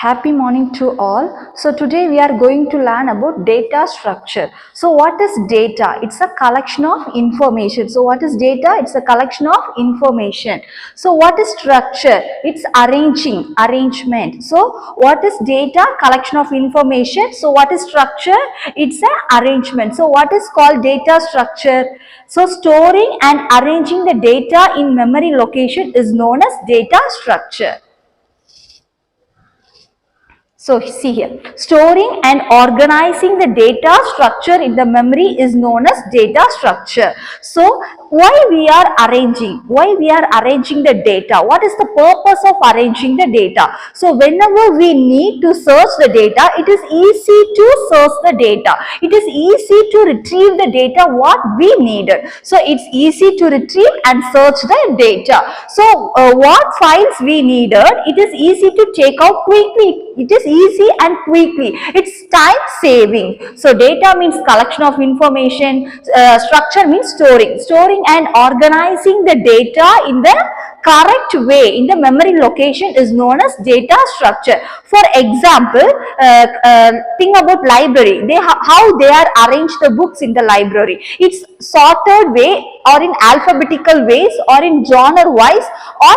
Happy morning to all. So today we are going to learn about data structure. So what is data? It's a collection of information. So what is data? It's a collection of information. So what is structure? It's arrangement. So what is data? Collection of information. So what is structure? It's an arrangement. So what is called data structure? So storing and arranging the data in memory location is known as data structure. So see here, storing and organizing the data structure in the memory is known as data structure. So why we are arranging the data? What is the purpose of arranging the data? So whenever we need to search the data, it is easy to search the data. It is easy to retrieve the data what we needed. So it's easy to retrieve and search the data. So what files we needed, it is easy to take out quickly. It is easy and quickly. It's time saving. So data means collection of information. Structure means storing and organizing the data in the correct way in the memory location is known as data structure. For example, think about library. How they are arranged the books in the library. It's sorted way or in alphabetical ways or in genre wise or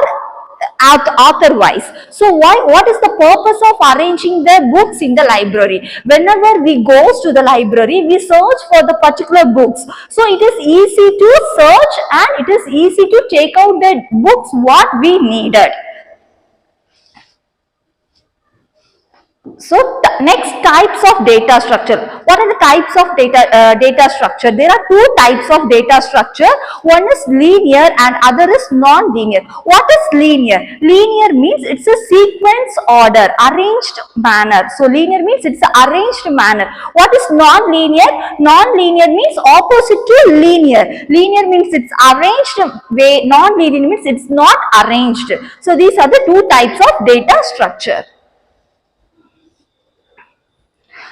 author wise. So what is the purpose of arranging the books in the library? Whenever we goes to the library, we search for the particular books. So it is easy to search and it is easy to take out the books what we needed. So next, types of data structure. What are the types of data structure? There are two types of data structure. One is linear and other is non-linear. What is linear? Linear means it's a sequence order, arranged manner. So linear means it's an arranged manner. What is non-linear? Non-linear means opposite to linear. Linear means it's arranged way. Non-linear means it's not arranged. So these are the two types of data structure.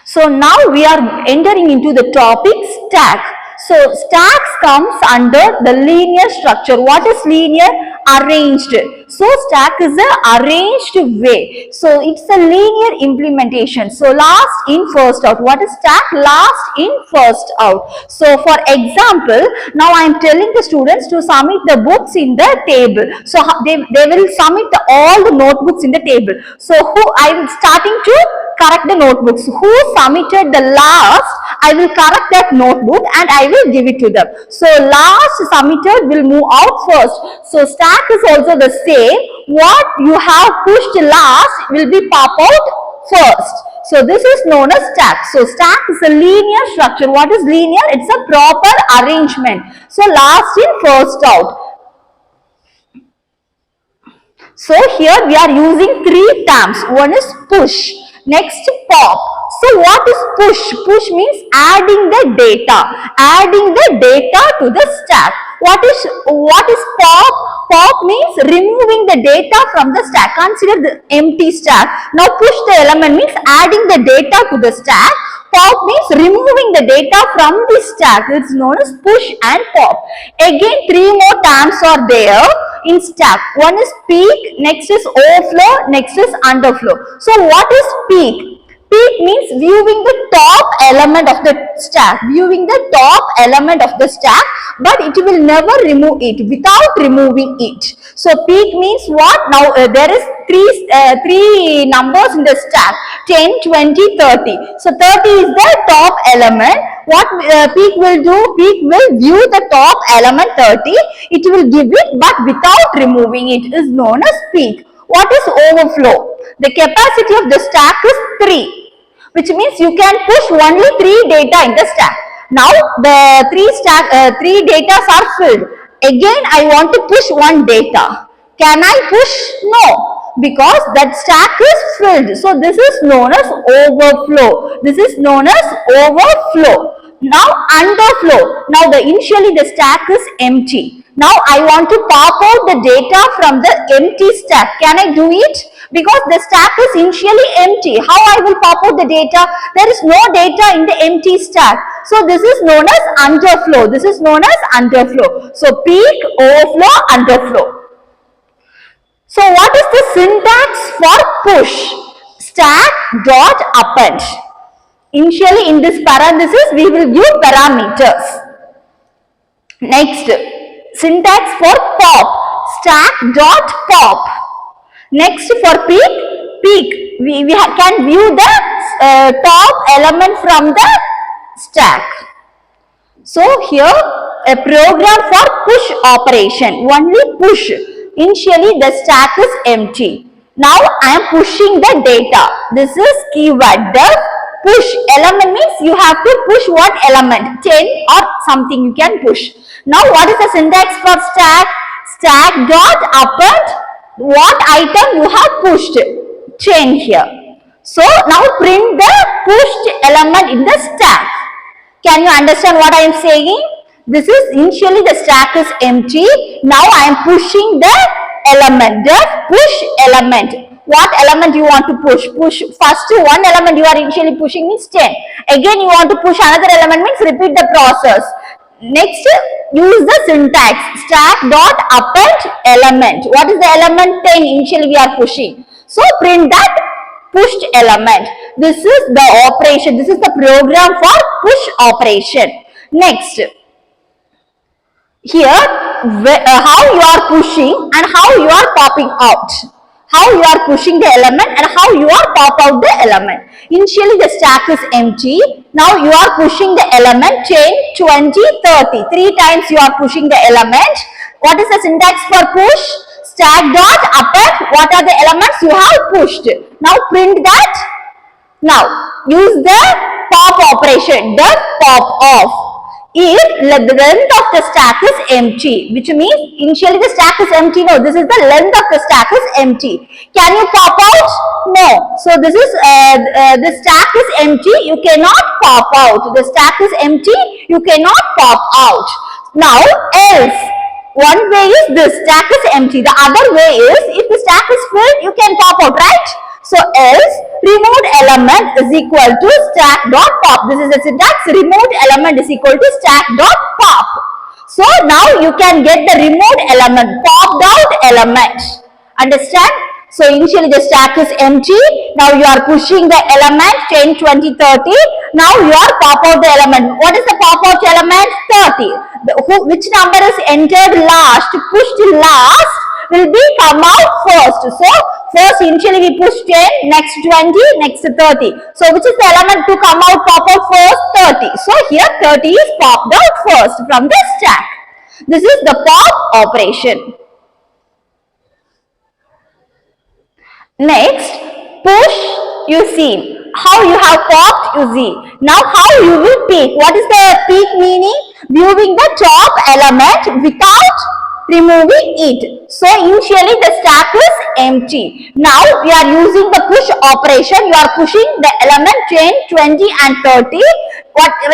So now we are entering into the topic stack. So stacks comes under the linear structure. What is linear? Arranged. So stack is a arranged way. So it's a linear implementation. So last in first out. What is stack? Last in first out. So for example, now I am telling the students to submit the books in the table. So they will submit all the notebooks in the table. So I am starting to correct the notebooks. Who submitted the last, I will correct that notebook and I will give it to them. So last submitted will move out first. So stack is also the same. What you have pushed last will be pop out first. So this is known as stack. So stack is a linear structure. What is linear? It's a proper arrangement. So last in first out. So here we are using three terms. One is push. Next, pop. So what is push? Push means adding the data. Adding the data to the stack. What is pop? Pop means removing the data from the stack. Consider the empty stack. Now push the element means adding the data to the stack. Pop means removing the data from the stack. It's known as push and pop. Again, three more terms are there in stack. One is peak, next is overflow, next is underflow. So what is peak? Peak means viewing the top element of the stack. Viewing the top element of the stack, but it will never remove it without removing it. So peak means what? Now there is three numbers in the stack. 10, 20, 30. So 30 is the top element. What peak will do? Peak will view the top element 30. It will give it, but without removing it is known as peak. What is overflow? The capacity of the stack is 3. Which means you can push only 3 data in the stack. Now the three data are filled. Again I want to push 1 data. Can I push? No. Because that stack is filled. So this is known as overflow. This is known as overflow. Now underflow. Now initially the stack is empty. Now I want to pop out the data from the empty stack. Can I do it? Because the stack is initially empty. How I will pop out the data? There is no data in the empty stack. So this is known as underflow. This is known as underflow. So peak, overflow, underflow. So what is the syntax for push? stack dot append. Initially in this parenthesis we will give parameters. Next, syntax for pop, stack dot pop. Next for peek, we can view the top element from the stack. So here a program for push operation, only push. Initially the stack is empty. Now I am pushing the data. This is keyword. The push element means you have to push one element, 10 or something you can push. Now what is the syntax for stack? Stack dot append what item you have pushed, 10 here. So now print the pushed element in the stack. Can you understand what I am saying? This is initially the stack is empty. Now I am pushing the element, the push element. What element you want to push? Push first one element you are initially pushing means 10. Again you want to push another element means repeat the process. Next, use the syntax stack dot append element. What is the element? 10 initially we are pushing. So print that pushed element. This is the operation. This is the program for push operation. Next, here how you are pushing and how you are popping out. How you are pushing the element and how you are pop out the element. Initially the stack is empty. Now you are pushing the element 10, 20, 30. 3 times you are pushing the element. What is the syntax for push? Stack dot append what are the elements you have pushed. Now print that. Now use the pop operation, the pop off. If the length of the stack is empty, which means initially the stack is empty. No, this is the length of the stack is empty. Can you pop out? No. So this is the stack is empty. You cannot pop out. The stack is empty. You cannot pop out. Now else, one way is this stack is empty. The other way is if the stack is filled, you can pop out, right? So else removed element is equal to stack dot pop. This is the syntax. Removed element is equal to stack dot pop. So now you can get the removed element, popped out element. Understand? So initially the stack is empty. Now you are pushing the element 10, 20, 30. Now you are pop out the element. What is the pop out element? 30. Which number is entered last, pushed last will be come out first. So first initially we push 10, next 20, next 30. So which is the element to come out, pop out first? 30. So here 30 is popped out first from the stack. This is the pop operation. Next, push, you see. How you have popped, you see. Now how you will peek. What is the peek meaning? Viewing the top element without removing it. So initially the stack is empty. Now we are using the push operation. You are pushing the element 10, 20 and 30.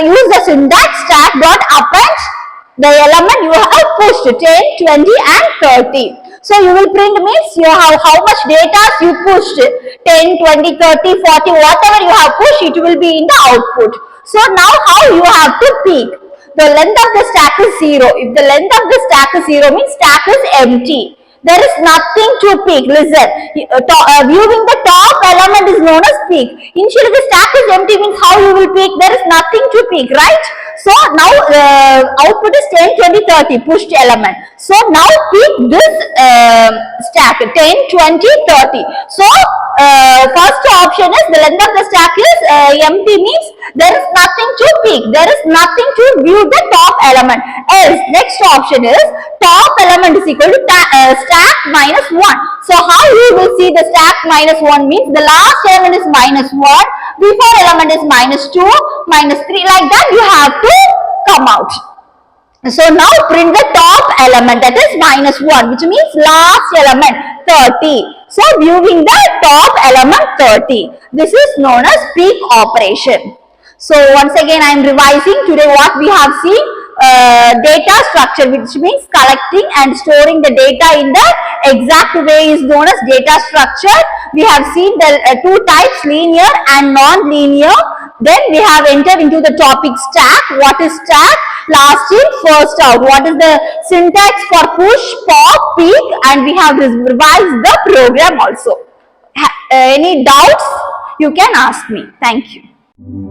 Use the syntax stack dot append the element you have pushed 10, 20 and 30. So you will print means you have how much data you pushed 10, 20, 30, 40 whatever you have pushed it will be in the output. So now how you have to peek. The length of the stack is 0. If the length of the stack is 0 means stack is empty. There is nothing to peek. Listen, viewing the top element is known as peek. Initially the stack is empty means how you will peek? There is nothing to peek, right? So now output is 10, 20, 30 pushed element. So now peek this stack 10, 20, 30. So first option is the length of the stack is empty means there is nothing to peek. There is nothing to view the top element. Else next option is top element is equal to stack minus 1. So how you will see the stack minus 1 means the last element is minus 1, before element is minus 2, minus 3, like that you have to come out. So now print the top element that is minus 1 which means last element 30. So viewing the top element 30. This is known as peek operation. So once again I am revising today what we have seen. Data structure which means collecting and storing the data in the exact way is known as data structure. We have seen the two types, linear and non-linear. Then we have entered into the topic stack. What is stack? Last in, first out. What is the syntax for push, pop, peek, and we have revised the program also. Any doubts? you can ask me. Thank you.